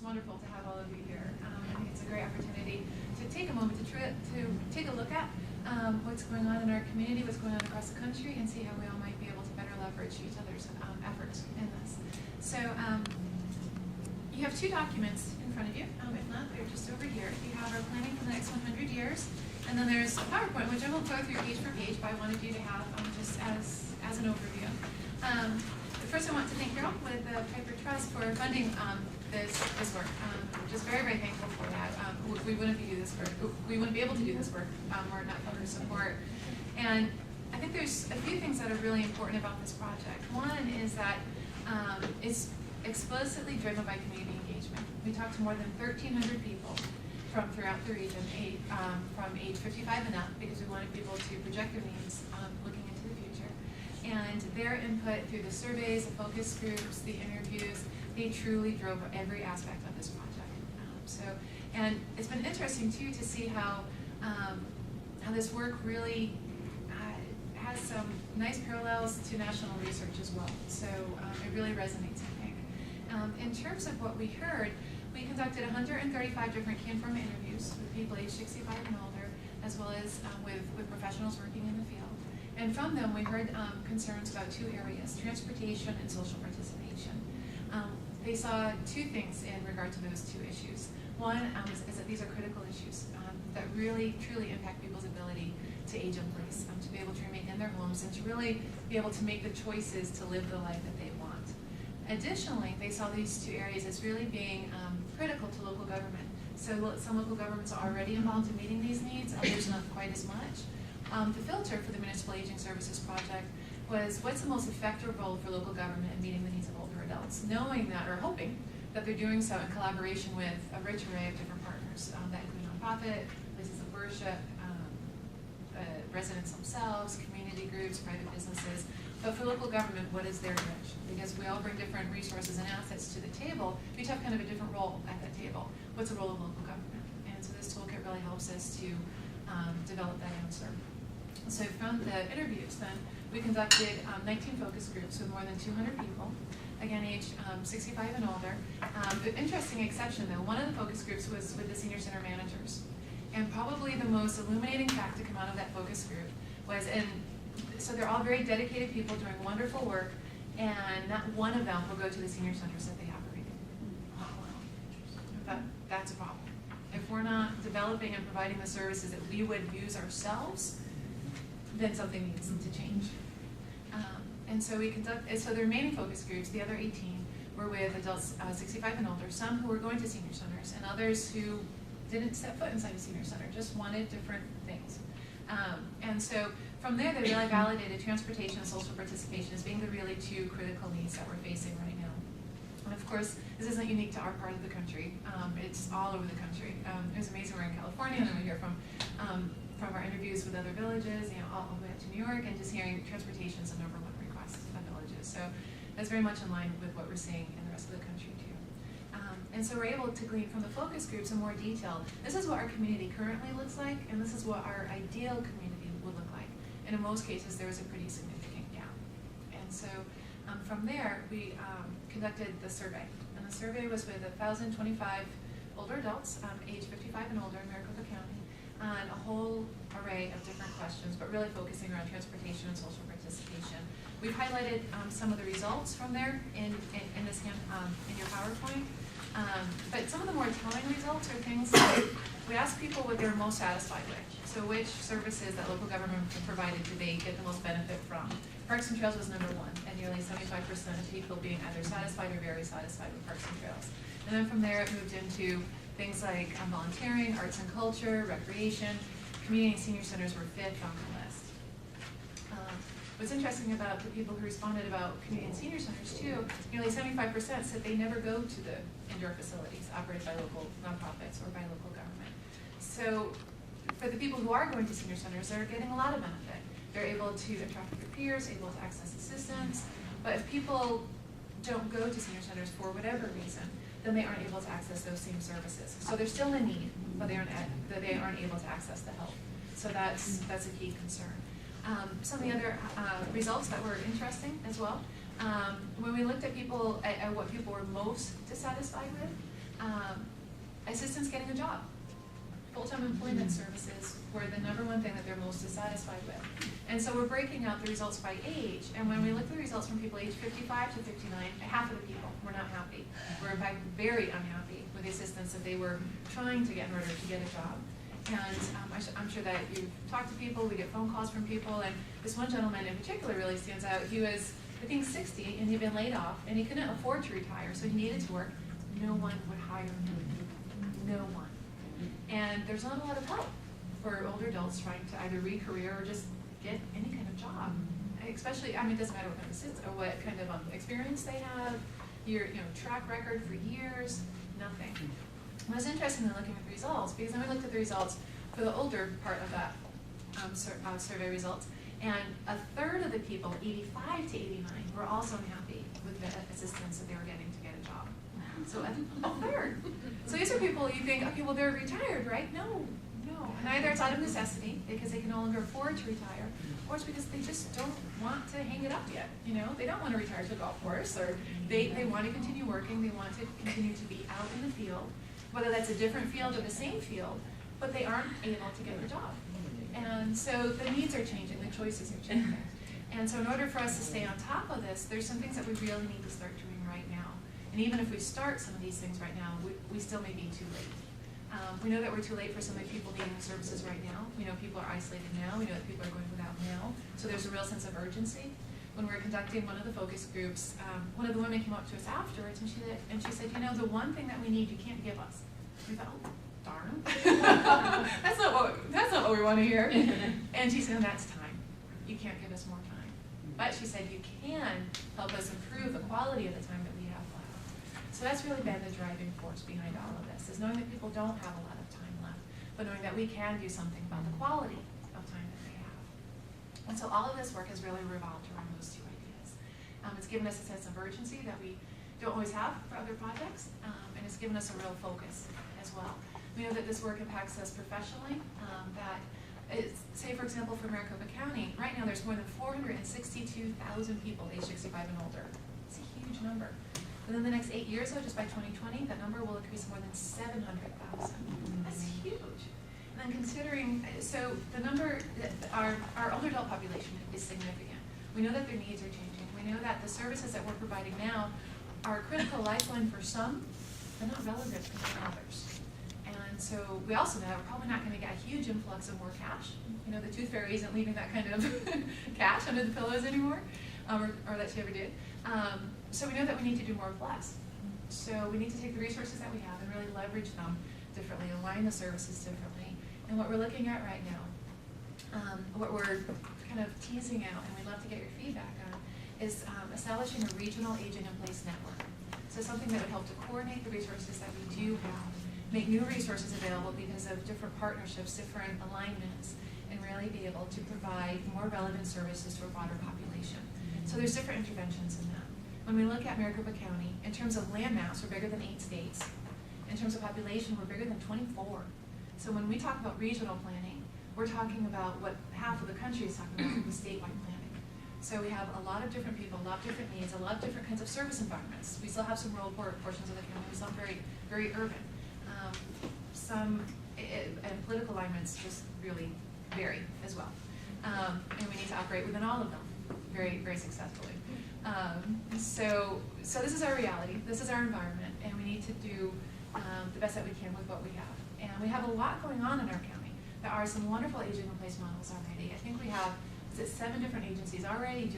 wonderful to have all of you here. I think it's a great opportunity to take a moment to take a look at what's going on in our community, what's going on across the country, and see how we all might be able to better leverage each other's efforts in this. So you have two documents in front of you. If not, they're just over here. You have our planning for the next 100 years, and then there's a PowerPoint, which I won't go through page for page, but I wanted you to have just as an overview. First, I want to thank Carol with the Piper Trust for funding this work. Just very, very thankful for that. We wouldn't be able to do this work were it not for her support. And I think there's a few things that are really important about this project. One is that it's explicitly driven by community engagement. We talked to more than 1,300 people from throughout the region, from age 55 and up, because we wanted people to project their needs looking into the future. And their input through the surveys, the focus groups, the interviews, they truly drove every aspect of this project. And it's been interesting too to see how this work really has some nice parallels to national research as well. So it really resonates, I think. In terms of what we heard, we conducted 135 different CanForm interviews with people aged 65 and older, as well as with professionals working in the field. And from them, we heard concerns about two areas, transportation and social participation. They saw two things in regard to those two issues. One is that these are critical issues that really, truly impact people's ability to age in place, to be able to remain in their homes, and to really be able to make the choices to live the life that they want. Additionally, they saw these two areas as really being critical to local government. So some local governments are already involved in meeting these needs, others not quite as much. The filter for the Municipal Aging Services Project was what's the most effective role for local government in meeting the needs of older adults, knowing that, or hoping that they're doing so in collaboration with a rich array of different partners that include nonprofit, places of worship, residents themselves, community groups, private businesses. But for local government, what is their niche? Because we all bring different resources and assets to the table, we each have kind of a different role at that table. What's the role of local government? And so this toolkit really helps us to develop that answer. So from the interviews then, we conducted 19 focus groups with more than 200 people, again aged 65 and older. The interesting exception though, one of the focus groups was with the senior center managers. And probably the most illuminating fact to come out of that focus group was, and so they're all very dedicated people doing wonderful work, and not one of them will go to the senior centers that they operate in. That's a problem. If we're not developing and providing the services that we would use ourselves, then something needs to change. And so so the remaining focus groups, the other 18, were with adults 65 and older, some who were going to senior centers, and others who didn't step foot inside a senior center, just wanted different things. And so from there, they really validated transportation and social participation as being the really two critical needs that we're facing right now. And of course, this isn't unique to our part of the country. It's all over the country. It was amazing we're in California, and then we hear from our interviews with other villages, all the way up to New York, and just hearing transportation is the #1 request of villages. So that's very much in line with what we're seeing in the rest of the country too. And so we're able to glean from the focus groups in more detail. This is what our community currently looks like, and this is what our ideal community would look like. And in most cases, there was a pretty significant gap. And so from there, we conducted the survey. And the survey was with 1,025 older adults, age 55 and older in Maricopa County, on a whole array of different questions, but really focusing around transportation and social participation. We've highlighted some of the results from there in your PowerPoint. But some of the more telling results are things like, we asked people what they're most satisfied with. So which services that local government provided do they get the most benefit from? Parks and Trails was #1, and nearly 75% of people being either satisfied or very satisfied with Parks and Trails. And then from there, it moved into things like volunteering, arts and culture, recreation. Community and senior centers were 5th on the list. What's interesting about the people who responded about community and senior centers too, nearly 75% said they never go to the indoor facilities operated by local nonprofits or by local government. So for the people who are going to senior centers, they're getting a lot of benefit. They're able to interact with their peers, able to access assistance. But if people don't go to senior centers for whatever reason, then they aren't able to access those same services. So there's still a need, but they aren't able to access the help. So that's a key concern. Some of the other results that were interesting as well, when we looked at people, at what people were most dissatisfied with, Assistance getting a job. Full-time employment services were the #1 thing that they're most dissatisfied with. And so we're breaking out the results by age. And when we look at the results from people aged 55 to 59, half of the people were not happy. Were in fact very unhappy with the assistance that they were trying to get in order to get a job. And I'm sure that you've talked to people, we get phone calls from people, and this one gentleman in particular really stands out. He was, I think, 60, and he'd been laid off, and he couldn't afford to retire, so he needed to work. No one would hire him. No one. And there's not a lot of help for older adults trying to either re-career or just get any kind of job. Especially, I mean, it doesn't matter what kind of assistance or what kind of experience they have, your track record for years, nothing. And I was interested in looking at the results because then we looked at the results for the older part of that survey results, and 1/3 of the people, 85 to 89, were also unhappy with the assistance that they were getting to get a job. So 1/3. So these are people you think, okay, well they're retired, right? No. And either it's out of necessity because they can no longer afford to retire, or it's because they just don't want to hang it up yet. They don't want to retire to a golf course, or they want to continue working. They want to continue to be out in the field, whether that's a different field or the same field, but they aren't able to get a job. And so the needs are changing, the choices are changing. And so in order for us to stay on top of this, there's some things that we really need to start doing right now. And even if we start some of these things right now, we still may be too late. We know that we're too late for some of the people needing services right now. We know people are isolated now. We know that people are going without now. So there's a real sense of urgency. When we were conducting one of the focus groups, one of the women came up to us afterwards and she said, the one thing that we need you can't give us. We thought, oh, darn. that's not what we want to hear. And she said, that's time. You can't give us more time. But she said, you can help us improve the quality of the time that we have left. So that's really been the driving force behind all of this, is knowing that people don't have a lot of time left, but knowing that we can do something about the quality of time that they have. And so all of this work has really revolved around those two ideas. It's given us a sense of urgency that we don't always have for other projects, and it's given us a real focus as well. We know that this work impacts us professionally, say for example for Maricopa County, right now there's more than 462,000 people age 65 and older. It's a huge number. Within the next 8 years, though, just by 2020, that number will increase more than 700,000. That's huge. And then considering, so the number, our older adult population is significant. We know that their needs are changing. We know that the services that we're providing now are a critical lifeline for some, but not relevant for others. And so we also know we're probably not going to get a huge influx of more cash. The tooth fairy isn't leaving that kind of cash under the pillows anymore, or that she ever did. So we know that we need to do more with less. So we need to take the resources that we have and really leverage them differently, align the services differently. And what we're looking at right now, what we're kind of teasing out, and we'd love to get your feedback on, is establishing a regional aging-in-place network. So something that would help to coordinate the resources that we do have, make new resources available because of different partnerships, different alignments, and really be able to provide more relevant services to a broader population. So there's different interventions in that. When we look at Maricopa County, in terms of land mass, we're bigger than 8 states. In terms of population, we're bigger than 24. So when we talk about regional planning, we're talking about what half of the country is talking about with statewide planning. So we have a lot of different people, a lot of different needs, a lot of different kinds of service environments. We still have some rural portions of the county, some very, very urban. And political alignments just really vary as well. And we need to operate within all of them very, very successfully. So this is our reality, this is our environment, and we need to do the best that we can with what we have. And we have a lot going on in our county. There are some wonderful aging-in-place models already. I think we have 7 different agencies already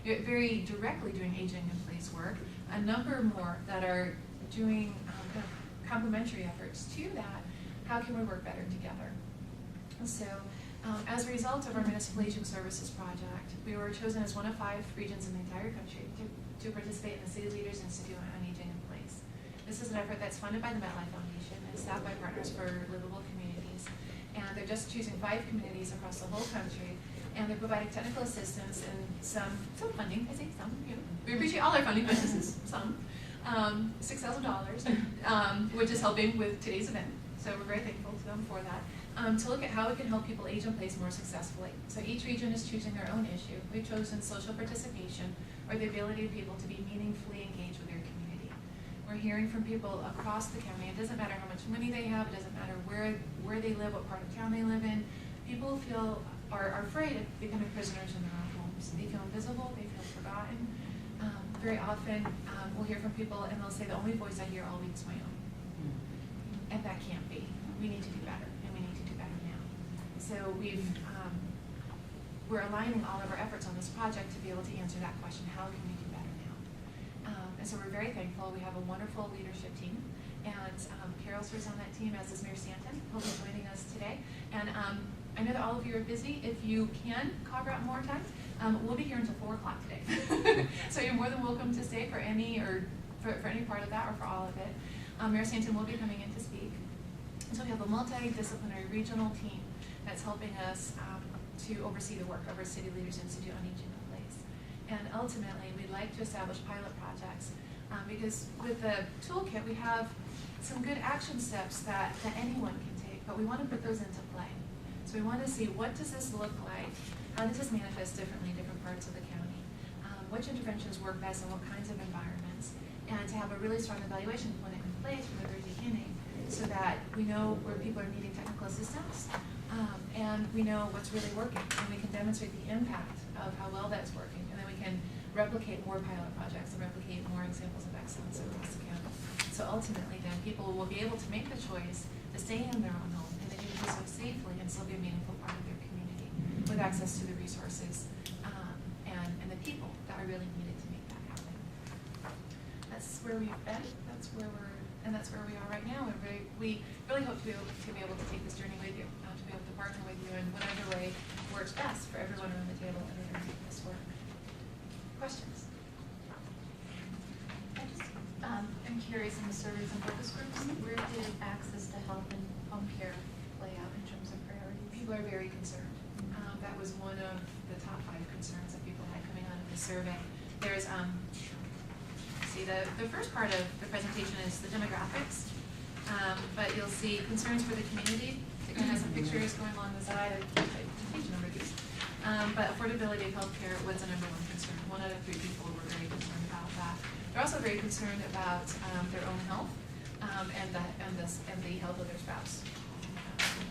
very directly doing aging-in-place work, a number more that are doing kind of complementary efforts to that. How can we work better together? So as a result of our Municipal Aging Services Project, we were chosen as one of 5 regions in the entire country to participate in the City Leaders Institute on Aging in Place. This is an effort that's funded by the MetLife Foundation and staffed by Partners for Livable Communities. And they're just choosing 5 communities across the whole country, and they're providing technical assistance and some funding. I say some, we appreciate all our funding, but this is some. $6,000, which is helping with today's event. So we're very thankful to them for that. To look at how we can help people age in place more successfully. So each region is choosing their own issue. We've chosen social participation, or the ability of people to be meaningfully engaged with their community. We're hearing from people across the county. It doesn't matter how much money they have. It doesn't matter where they live, what part of town they live in. People are afraid of becoming prisoners in their own homes. They feel invisible. They feel forgotten. Very often, we'll hear from people and they'll say, the only voice I hear all week is my own. And that can't be. We need to do better, and we need to do better now. So we're aligning all of our efforts on this project to be able to answer that question: how can we do better now? And so we're very thankful. We have a wonderful leadership team, and Carol serves on that team, as is Mayor Stanton, who'll be joining us today. And I know that all of you are busy. If you can carve out more time, we'll be here until 4 o'clock today. So you're more than welcome to stay for any for any part of that or for all of it. Mayor Stanton will be coming in to speak. And so we have a multidisciplinary regional team that's helping us to oversee the work of our City Leaders Institute on Aging in Place. And ultimately, we'd like to establish pilot projects because with the toolkit, we have some good action steps that anyone can take, but we want to put those into play. So we want to see, what does this look like? How does this manifest differently in different parts of the county? Which interventions work best in what kinds of environments? And to have a really strong evaluation plan in place from the very beginning so that we know where people are needing technical assistance and we know what's really working, and we can demonstrate the impact of how well that's working, and then we can replicate more pilot projects and replicate more examples of excellence across the county. So ultimately then people will be able to make the choice to stay in their own home, and they can do so safely and still be a meaningful part of their community with access to the resources and the people that are really needed to make that happen. That's where we've been, that's where we are right now, and we really hope to be able to take this journey with you, to be able to partner with you in whatever way works best for everyone around the table in order to make this work. Questions? I'm curious, in the surveys and focus groups, where did access to health and home care play out in terms of priorities? People are very concerned. That was one of the top 5 concerns that people had coming out of the survey. There's the first part of the presentation is the demographics, but you'll see concerns for the community. It kind of has some pictures going along the side. Page number these. But affordability of healthcare was the #1 concern. 1 out of 3 people were very concerned about that. They're also very concerned about their own health and the health of their spouse.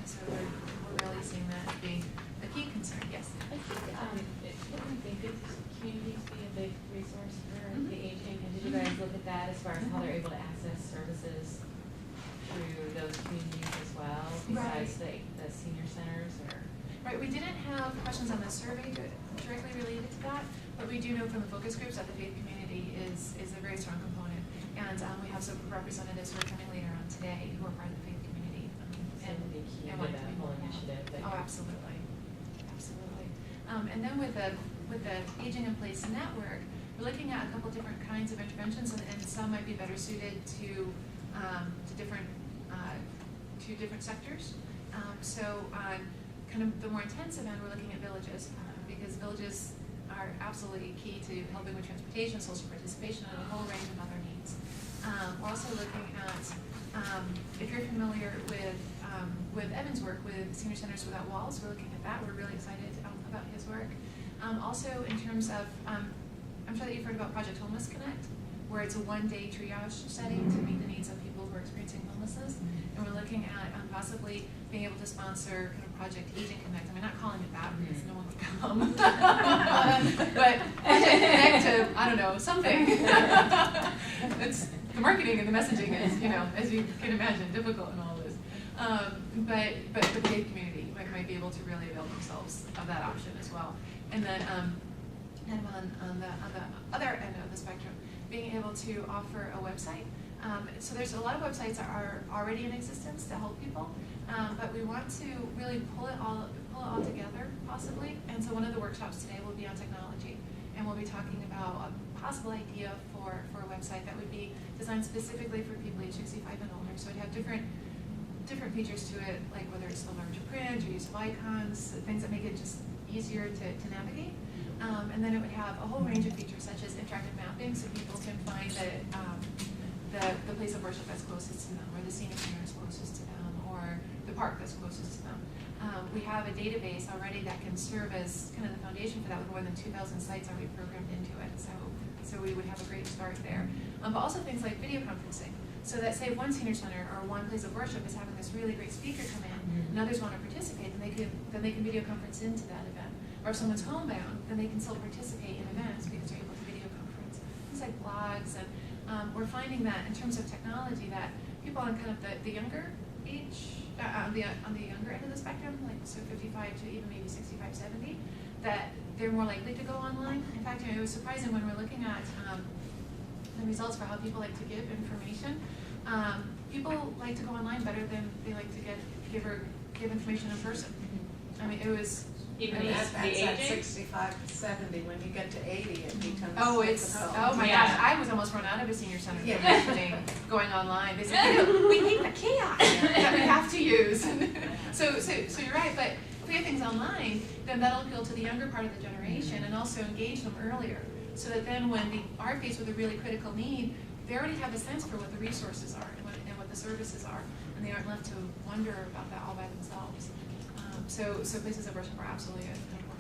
So we're really seeing that being a key concern. Yes. I think good communities be a big resource for the aging, and did you guys look at that as far as how they're able to access services through those communities as well, besides the senior centers? Or Right, we didn't have questions on the survey directly related to that, but we do know from the focus groups that the faith community is a very strong component, and we have some representatives who are coming later on today who are part of the faith community. and be key to that whole initiative. Oh, absolutely, absolutely. And then with the Aging in Place network, we're looking at a couple different kinds of interventions, and some might be better suited to different sectors. So on kind of the more intensive end, we're looking at villages because villages are absolutely key to helping with transportation, social participation, and a whole range of other needs. We're also looking at, if you're familiar with Evan's work with Senior Centers Without Walls, we're looking at that. We're really excited about his work. Also in terms of, I'm sure that you've heard about Project Homeless Connect, where it's a 1-day triage setting to meet the needs of people who are experiencing homelessness. And we're looking at possibly being able to sponsor kind of Project Aging Connect. I mean, not calling it that because no one would come. But Project Connect to, I don't know, something. It's, the marketing and the messaging is, as you can imagine, difficult in all this. But the faith community might be able to really avail themselves of that option as well. And then kind of on the other end of the spectrum, being able to offer a website. So there's a lot of websites that are already in existence to help people, but we want to really pull it all together, possibly. And so one of the workshops today will be on technology, and we'll be talking about a possible idea for a website that would be designed specifically for people age 65 and older. So it'd have different features to it, like whether it's the larger print or use of icons, things that make it just easier to navigate. And then it would have a whole range of features such as interactive mapping, so people can find the place of worship that's closest to them, or the scenic center is closest to them, or the park that's closest to them. We have a database already that can serve as kind of the foundation for that, with more than 2,000 sites already programmed into it. So So we would have a great start there. But also things like video conferencing. So that say one senior center or one place of worship is having this really great speaker come in, and others want to participate, then they can video conference into that event. Or if someone's homebound, then they can still participate in events because they're able to video conference. Things like blogs, and we're finding that in terms of technology, that people on kind of the younger age, on the younger end of the spectrum, like so 55 to even maybe 65, 70, that they're more likely to go online. In fact, it was surprising when we're looking at the results for how people like to give information. People like to go online better than they like to give information in person. I mean, it was. Even it was- the That's at aging? 65 to 70. When you get to 80, it becomes Oh, it's, difficult. oh my Yeah. gosh, I was almost run out of a senior center Yeah. yesterday going online. They said, we need the kiosk that we have to use. So you're right, but if we have things online, then that'll appeal to the younger part of the generation and also engage them earlier. So that then when they are faced with a really critical need, they already have a sense for what the resources are and what the services are, and they aren't left to wonder about that all by themselves. So places of worship are absolutely important.